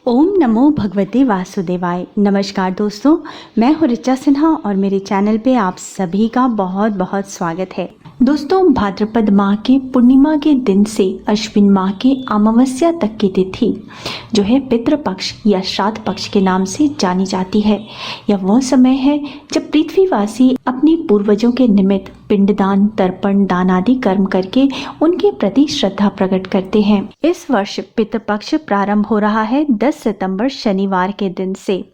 ओम नमो भगवते वासुदेवाय। नमस्कार दोस्तों, मैं हूँ ऋचा सिन्हा और मेरे चैनल पे आप सभी का बहुत बहुत स्वागत है। दोस्तों, भाद्रपद माह के पूर्णिमा के दिन से अश्विन माह के अमावस्या तक की तिथि जो है पितृपक्ष या श्राद्ध पक्ष के नाम से जानी जाती है। यह वह समय है जब पृथ्वीवासी अपने पूर्वजों के निमित्त पिंडदान, तर्पण, दान आदि कर्म करके उनके प्रति श्रद्धा प्रकट करते हैं। इस वर्ष पितृपक्ष प्रारंभ हो रहा है 10 सितंबर शनिवार के दिन से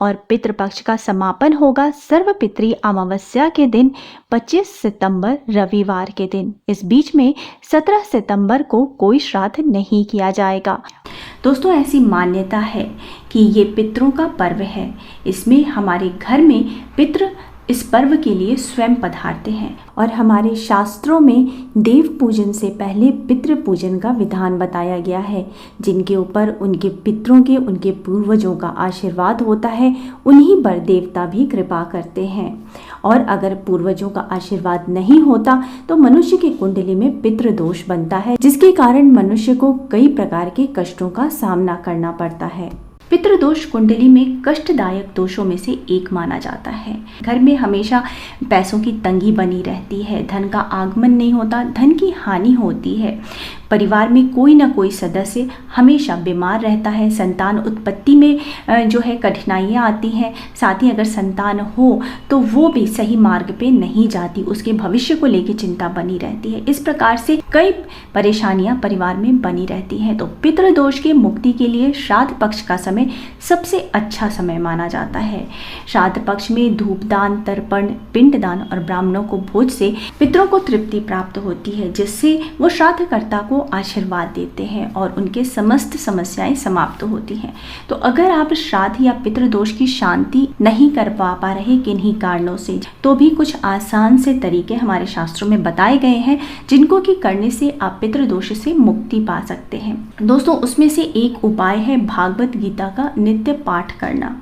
और पितृपक्ष का समापन होगा सर्वपितृ अमावस्या के दिन 25 सितंबर रविवार के दिन। इस बीच में 17 सितंबर को कोई श्राद्ध नहीं किया जाएगा। दोस्तों, ऐसी मान्यता है कि ये पितरों का पर्व है। इसमें हमारे घर में पितृ इस पर्व के लिए स्वयं पधारते हैं और हमारे शास्त्रों में देव पूजन से पहले पितृ पूजन का विधान बताया गया है। जिनके ऊपर उनके पितरों के, उनके पूर्वजों का आशीर्वाद होता है, उन्हीं पर देवता भी कृपा करते हैं। और अगर पूर्वजों का आशीर्वाद नहीं होता तो मनुष्य की कुंडली में पितृ दोष बनता है, जिसके कारण मनुष्य को कई प्रकार के कष्टों का सामना करना पड़ता है। पितृदोष कुंडली में कष्टदायक दोषों में से एक माना जाता है। घर में हमेशा पैसों की तंगी बनी रहती है, धन का आगमन नहीं होता, धन की हानि होती है। परिवार में कोई ना कोई सदस्य हमेशा बीमार रहता है, संतान उत्पत्ति में जो है कठिनाइयाँ आती हैं। साथ ही अगर संतान हो तो वो भी सही मार्ग पे नहीं जाती, उसके भविष्य को लेकर चिंता बनी रहती है। इस प्रकार से कई परेशानियां परिवार में बनी रहती हैं। तो पितृदोष के मुक्ति के लिए श्राद्ध पक्ष का समय सबसे अच्छा समय माना जाता है। श्राद्ध पक्ष में धूपदान, तर्पण, पिंडदान और ब्राह्मणों को भोज से पितरों को तृप्ति प्राप्त होती है, जिससे वो श्राद्धकर्ता को आशीर्वाद देते हैं और उनके समस्त समस्याएं समाप्त होती हैं। तो अगर आप श्राद्ध या पितृदोष की शांति नहीं कर पा रहे किन्हीं कारणों से, तो भी कुछ आसान से तरीके हमारे शास्त्रों में बताए गए हैं, जिनको की करने से आप पितृदोष से मुक्ति पा सकते हैं। दोस्तों, उसमें से एक उपाय है भागवत गीता का नित्य पाठ करना।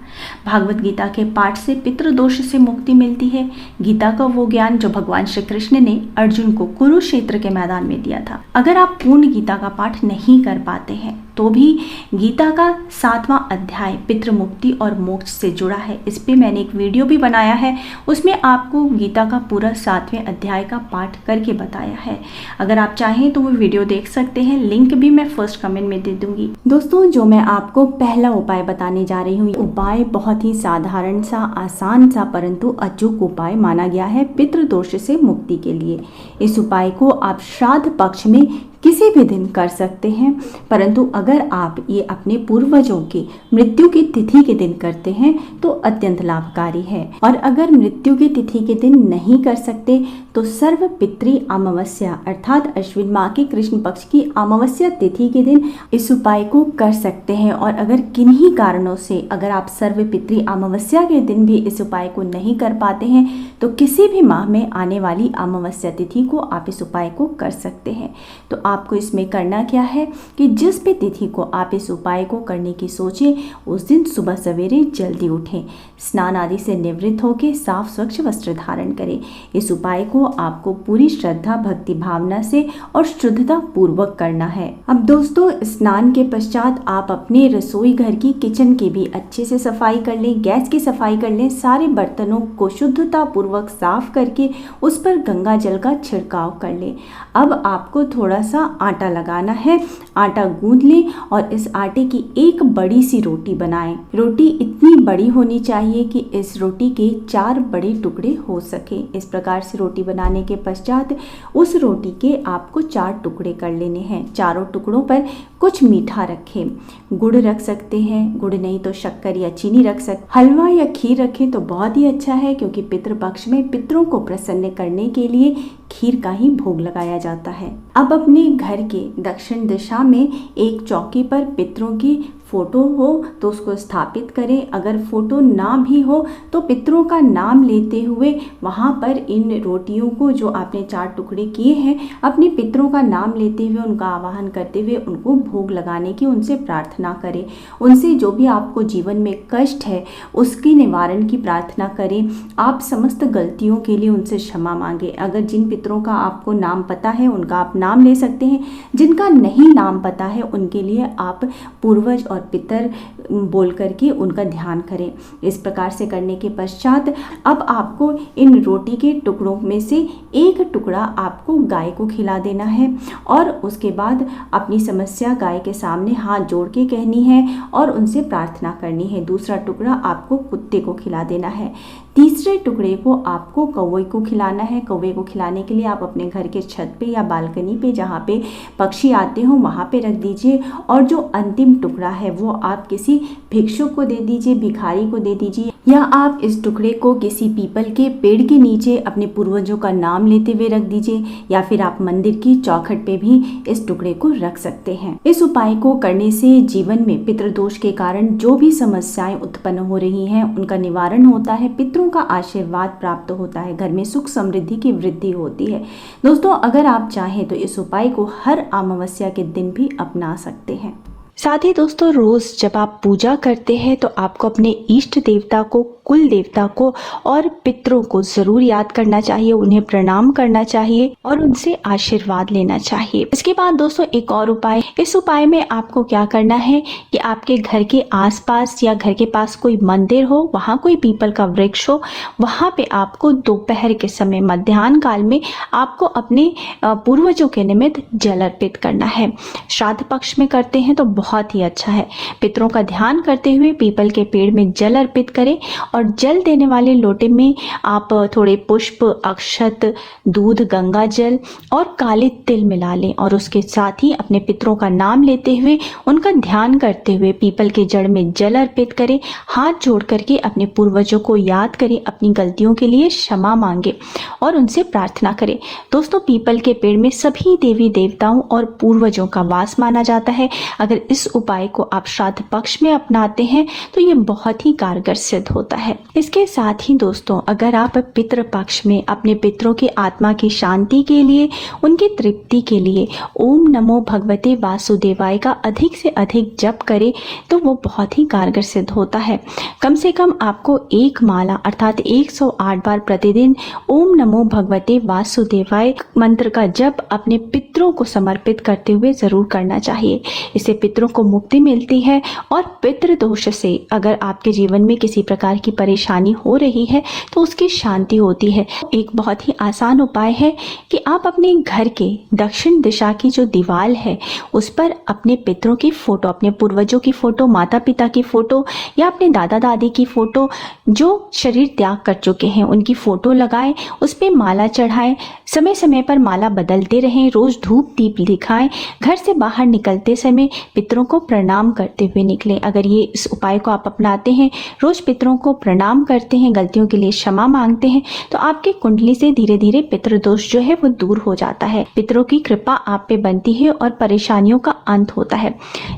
भागवत गीता के पाठ से पितृदोष से मुक्ति मिलती है। गीता का वो ज्ञान जो भगवान श्री कृष्ण ने अर्जुन को कुरुक्षेत्र के मैदान में दिया था। अगर आप पूर्ण गीता का पाठ नहीं कर पाते हैं तो भी गीता का 7वां अध्याय पितृ मुक्ति और मोक्ष से जुड़ा है। इस पे मैंने एक वीडियो भी बनाया है, उसमें आपको गीता का पूरा 7वें अध्याय का पाठ करके बताया है। अगर आप चाहें तो वो वीडियो देख सकते हैं, लिंक भी मैं फर्स्ट कमेंट में दे दूंगी। दोस्तों, जो मैं आपको पहला उपाय बताने जा रही हूँ, उपाय बहुत ही साधारण सा, आसान सा, परंतु अचूक उपाय माना गया है पितृदोष से मुक्ति के लिए। इस उपाय को आप श्राद्ध पक्ष में किसी भी दिन कर सकते हैं, परंतु अगर आप ये अपने पूर्वजों की मृत्यु की तिथि के दिन करते हैं तो अत्यंत लाभकारी है। और अगर मृत्यु की तिथि के दिन नहीं कर सकते तो सर्व पितृ अमावस्या अर्थात अश्विन माह की कृष्ण पक्ष की अमावस्या तिथि के दिन इस उपाय को कर सकते हैं। और अगर किन्हीं कारणों से अगर आप सर्व पितृ अमावस्या के दिन भी इस उपाय को नहीं कर पाते हैं तो किसी भी माह में आने वाली अमावस्या तिथि को आप इस उपाय को कर सकते हैं। तो आपको इसमें करना क्या है कि जिस भी तिथि को आप इस उपाय को करने की सोचें, उस दिन सुबह सवेरे जल्दी उठें, स्नान आदि से निवृत्त होकर साफ स्वच्छ वस्त्र धारण करें। इस उपाय को आपको पूरी श्रद्धा, भक्ति भावना से और शुद्धता पूर्वक करना है। अब दोस्तों, स्नान के पश्चात आप अपने रसोई घर की किचन की भी अच्छे से सफाई कर लें, गैस की सफाई कर लें, सारे बर्तनों को शुद्धता पूर्वक साफ करके उस पर गंगा जल का छिड़काव कर लें। अब आपको थोड़ा सा आटा लगाना है, आटा गूंद लें और इस आटे की एक बड़ी सी रोटी बनाएं। रोटी इतनी बड़ी होनी चाहिए कि इस रोटी के 4 बड़े टुकड़े हो सके। इस प्रकार से रोटी बनाने के पश्चात उस रोटी के आपको 4 टुकड़े कर लेने हैं। चारों टुकड़ों पर कुछ मीठा रखें, गुड़ रख सकते हैं, गुड़ नहीं तो शक्कर या चीनी रख सकते, हलवा या खीर रखें तो बहुत ही अच्छा है, क्योंकि पितृपक्ष में पितरों को प्रसन्न करने के लिए खीर का ही भोग लगाया जाता है। अब अपने घर के दक्षिण दिशा में एक चौकी पर पितरों की फोटो हो तो उसको स्थापित करें। अगर फोटो ना भी हो तो पितरों का नाम लेते हुए वहाँ पर इन रोटियों को जो आपने 4 टुकड़े किए हैं, अपने पितरों का नाम लेते हुए, उनका आवाहन करते हुए उनको भोग लगाने की उनसे प्रार्थना करें। उनसे जो भी आपको जीवन में कष्ट है उसके निवारण की प्रार्थना करें। आप समस्त गलतियों के लिए उनसे क्षमा मांगे। अगर जिन पितरों का आपको नाम पता है उनका आप नाम ले सकते हैं, जिनका नहीं नाम पता है उनके लिए आप पूर्वज और पितर बोल करके उनका ध्यान करें। इस प्रकार से करने के पश्चात अब आपको इन रोटी के टुकड़ों में से एक टुकड़ा आपको गाय को खिला देना है और उसके बाद अपनी समस्या गाय के सामने हाथ जोड़ के कहनी है और उनसे प्रार्थना करनी है। दूसरा टुकड़ा आपको कुत्ते को खिला देना है। तीसरे टुकड़े को आपको कौवे को खिलाना है। कौवे को खिलाने के लिए आप अपने घर के छत पे या बालकनी पे जहाँ पे पक्षी आते हो वहाँ पे रख दीजिए और जो अंतिम टुकड़ा है वो आप किसी भिक्षुक को दे दीजिए, भिखारी को दे दीजिए, या आप इस टुकड़े को किसी पीपल के पेड़ के नीचे अपने पूर्वजों का नाम लेते हुए रख दीजिए, या फिर आप मंदिर की चौखट पे भी इस टुकड़े को रख सकते हैं। इस उपाय को करने से जीवन में पितृदोष के कारण जो भी समस्याएं उत्पन्न हो रही हैं उनका निवारण होता है, पितरों का आशीर्वाद प्राप्त होता है, घर में सुख समृद्धि की वृद्धि होती है। दोस्तों, अगर आप चाहें तो इस उपाय को हर अमावस्या के दिन भी अपना सकते हैं। साथ ही दोस्तों, रोज जब आप पूजा करते हैं तो आपको अपने इष्ट देवता को, कुल देवता को और पितरों को जरूर याद करना चाहिए, उन्हें प्रणाम करना चाहिए और उनसे आशीर्वाद लेना चाहिए। इसके बाद दोस्तों एक और उपाय, इस उपाय में आपको क्या करना है कि आपके घर के आसपास या घर के पास कोई मंदिर हो, वहाँ कोई पीपल का वृक्ष हो, वहाँ पे आपको दोपहर के समय मध्याह्न काल में आपको अपने पूर्वजों के निमित्त जल अर्पित करना है। श्राद्ध पक्ष में करते हैं तो बहुत ही अच्छा है। पितरों का ध्यान करते हुए पीपल के पेड़ में जल अर्पित करें और जल देने वाले लोटे में आप थोड़े पुष्प, अक्षत, दूध, गंगा जल और काले तिल मिला लें और उसके साथ ही अपने पितरों का नाम लेते हुए उनका ध्यान करते हुए पीपल के जड़ में जल अर्पित करें। हाथ जोड़ करके अपने पूर्वजों को याद करें, अपनी गलतियों के लिए क्षमा मांगे और उनसे प्रार्थना करें। दोस्तों, पीपल के पेड़ में सभी देवी देवताओं और पूर्वजों का वास माना जाता है। अगर इस उपाय को आप श्राद्ध पक्ष में अपनाते हैं तो ये बहुत ही कारगर सिद्ध होता है। इसके साथ ही दोस्तों, अगर आप पितृ पक्ष में अपने पितरों की आत्मा की शांति के लिए, उनकी तृप्ति के लिए ओम नमो भगवते वासुदेवाय का अधिक से अधिक जप करें तो वो बहुत ही कारगर सिद्ध होता है। कम से कम आपको एक माला अर्थात 108 बार प्रतिदिन ओम नमो भगवते वासुदेवाय मंत्र का जप अपने पितरों को समर्पित करते हुए जरूर करना चाहिए। इससे पितरों को मुक्ति मिलती है और पितृ दोष से अगर आपके जीवन में किसी प्रकार की परेशानी हो रही है तो उसकी शांति होती है। एक बहुत ही आसान उपाय है कि आप अपने घर के दक्षिण दिशा की जो दीवार है उस पर अपने पितरों की फोटो, अपने पूर्वजों की फोटो, माता पिता की फोटो या अपने दादा दादी की फोटो जो शरीर त्याग कर चुके हैं उनकी फोटो लगाएं, उस पर माला चढ़ाएं, समय समय पर माला बदलते रहें, रोज धूप दीप दिखाएं, घर से बाहर निकलते समय पितरों को प्रणाम करते हुए निकलें। अगर ये इस उपाय को आप अपनाते हैं, रोज पितरों को प्रणाम करते हैं, गलतियों के लिए क्षमा मांगते हैं तो आपकी कुंडली से धीरे धीरे पितृदोष जो है वो दूर हो जाता है, पितरों की कृपा आप पे बनती है और परेशानियों का अंत होता है।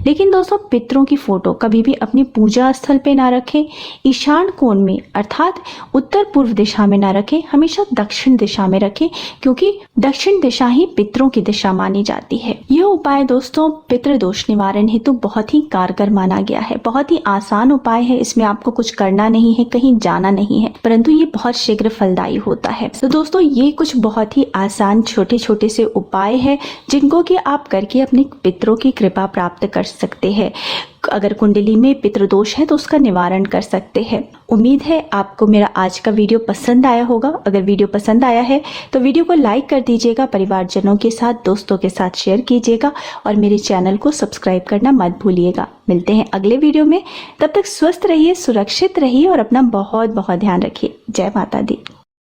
लेकिन दोस्तों, पितरों की फोटो कभी भी अपनी पूजा स्थल पे ना रखें, ईशान कोण में अर्थात उत्तर पूर्व दिशा में ना रखें, हमेशा दक्षिण दिशा में रखें क्योंकि दक्षिण दिशा ही पितरों की दिशा मानी जाती है। यह उपाय दोस्तों पितृदोष निवारण हेतु बहुत ही कारगर माना गया है। बहुत ही आसान उपाय है, इसमें आपको कुछ करना नहीं है, कहीं जाना नहीं है, परंतु ये बहुत शीघ्र फलदायी होता है। तो दोस्तों, ये कुछ बहुत ही आसान छोटे छोटे से उपाय है जिनको कि आप करके अपने पितरों की कृपा प्राप्त कर सकते हैं। अगर कुंडली में पितृदोष है तो उसका निवारण कर सकते हैं। उम्मीद है आपको मेरा आज का वीडियो पसंद आया होगा। अगर वीडियो पसंद आया है तो वीडियो को लाइक कर दीजिएगा, परिवारजनों के साथ, दोस्तों के साथ शेयर कीजिएगा और मेरे चैनल को सब्सक्राइब करना मत भूलिएगा। मिलते हैं अगले वीडियो में, तब तक स्वस्थ रहिए, सुरक्षित रहिए और अपना बहुत बहुत ध्यान रखिए। जय माता दी।